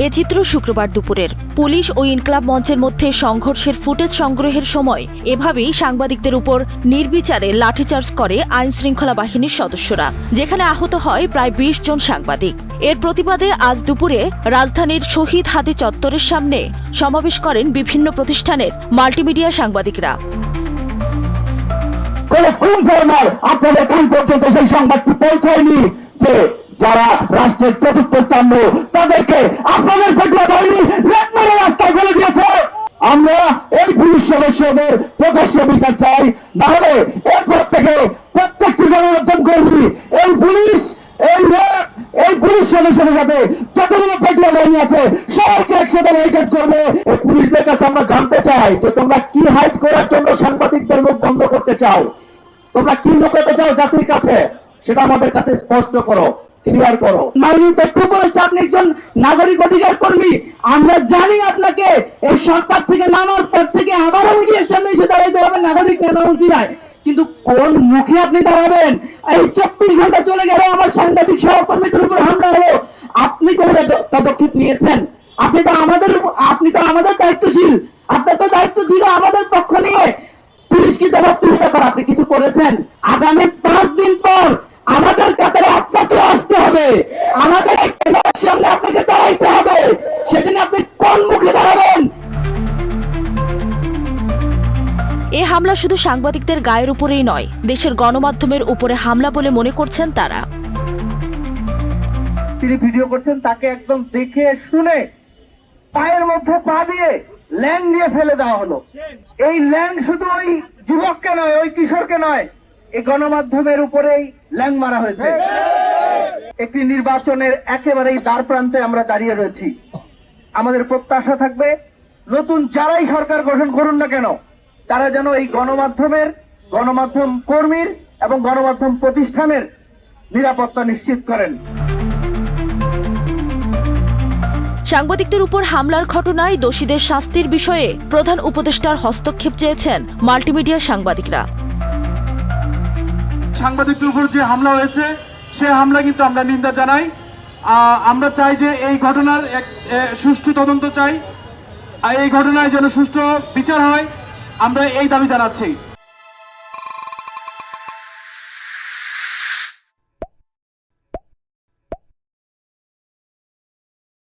এ চিত্র শুক্রবার দুপুরের পুলিশ ও ইনকলাব মঞ্চের মধ্যে সংঘর্ষের ফুটেজ সংগ্রহের সময় এভাবেই সাংবাদিকদের উপর নির্বিচারে লাঠিচার্জ করে আইনশৃঙ্খলা বাহিনীর সদস্যরা, যেখানে আহত হয় প্রায় ২০ জন সাংবাদিক। এর প্রতিবাদে আজ দুপুরে রাজধানীর শহীদ হাদি চত্বরের সামনে সমাবেশ করেন বিভিন্ন প্রতিষ্ঠানের মাল্টিমিডিয়া সাংবাদিকরা। আপনাদের কান পর্যন্ত সেই সংবাদটি পৌঁছায়নি যে যারা রাষ্ট্রের চতুর্থ স্তম্ভ তাদেরকে আপনাদের পেটুয়া বাহিনী মেরে রাস্তায় ফেলে দিয়েছে। আমরা এই পুলিশ সদস্যদের প্রকাশ্য বিচার চাই, নাহলে এরপর থেকে প্রত্যেকটি গণমাধ্যম কর্মী এই পুলিশ সদস্যদের সাথে যতগুলো পেটুয়া বাহিনী আছে সবাইকে একসাথে বয়কট করবে। এই পুলিশদের কাছে আমরা জানতে চাই যে তোমরা কি হাইড করার জন্য সাংবাদিকদের মুখ বন্ধ করতে চাও, তোমরা কি লুকাতে চাও জাতির কাছে, সেটা আমাদের কাছে স্পষ্ট করো, ক্লিয়ার করো। মাননীয় তথ্য উপদেষ্টা, আপনি একজন নাগরিক অধিকার কর্মী। আমরা জানি আপনাকে এই সরকার থেকে নামার পর থেকে আবারও মিডিয়ার সামনে এসে দাঁড়াইতে হবে নাগরিক নেতা মন্ত্রীরায়, কিন্তু কোন মুখে আপনি দাঁড়াবেন? এই 24 ঘন্টা চলে গেল, আমার সাংবাদিক সহকর্মীদের উপর হামলা হলো, আপনি কোন পদক্ষেপ নিয়েছেন? আপনি তো আমাদের দায়িত্বশীল, আপনার তো দায়িত্ব ছিল আমাদের পক্ষ নিয়ে পুলিশকে জবাবদিহিতা করা, আপনি কিছু করেছেন? আগামী 5 দিন পর আমাদের কাতারে আপনাকে আসতে হবে, আমাদের সামনে আপনাকে দাঁড়াইতে হবে, সেদিন আপনি কোন মুখে দাঁড়াবেন? এ হামলা শুধু সাংবাদিকদের গায়ের উপরেই নয়, দেশের গণমাধ্যমের উপরে হামলা বলে মনে করছেন তারা। তিনি ভিডিও করছেন, তাকে একদম দেখে শুনে পায়ের মধ্যে পা দিয়ে ল্যাং দিয়ে ফেলে দেওয়া হলো। এই ল্যাং শুধু ওই যুবককে নয়, ওই কিশোরকে নয়, এই গণমাধ্যমের উপরেই ল্যাং মারা হয়েছে। একটি নির্বাচনের একেবারেই দ্বার প্রান্তে আমরা দাঁড়িয়ে রয়েছি। আমাদের প্রত্যাশা থাকবে নতুন যারাই সরকার গঠন করুন না কেন, তারা যেন এই গণমাধ্যম কর্মীর এবং গণমাধ্যম প্রতিষ্ঠানের নিরাপত্তা নিশ্চিত করেন। সাংবাদিকদের উপর হামলার ঘটনায় দোষীদের শাস্তির বিষয়ে প্রধান উপদেষ্টার হস্তক্ষেপ চেয়েছেন মাল্টিমিডিয়া সাংবাদিকরা। সাংবাদিকদের উপর যে হামলা হয়েছে সে হামলা কিন্তু আমরা নিন্দা জানাই। আমরা চাই যে এই ঘটনার এক সুষ্ঠু তদন্ত চাই, এই ঘটনায় যেন সুষ্ঠু বিচার হয়, আমরা এই দাবি জানাচ্ছি।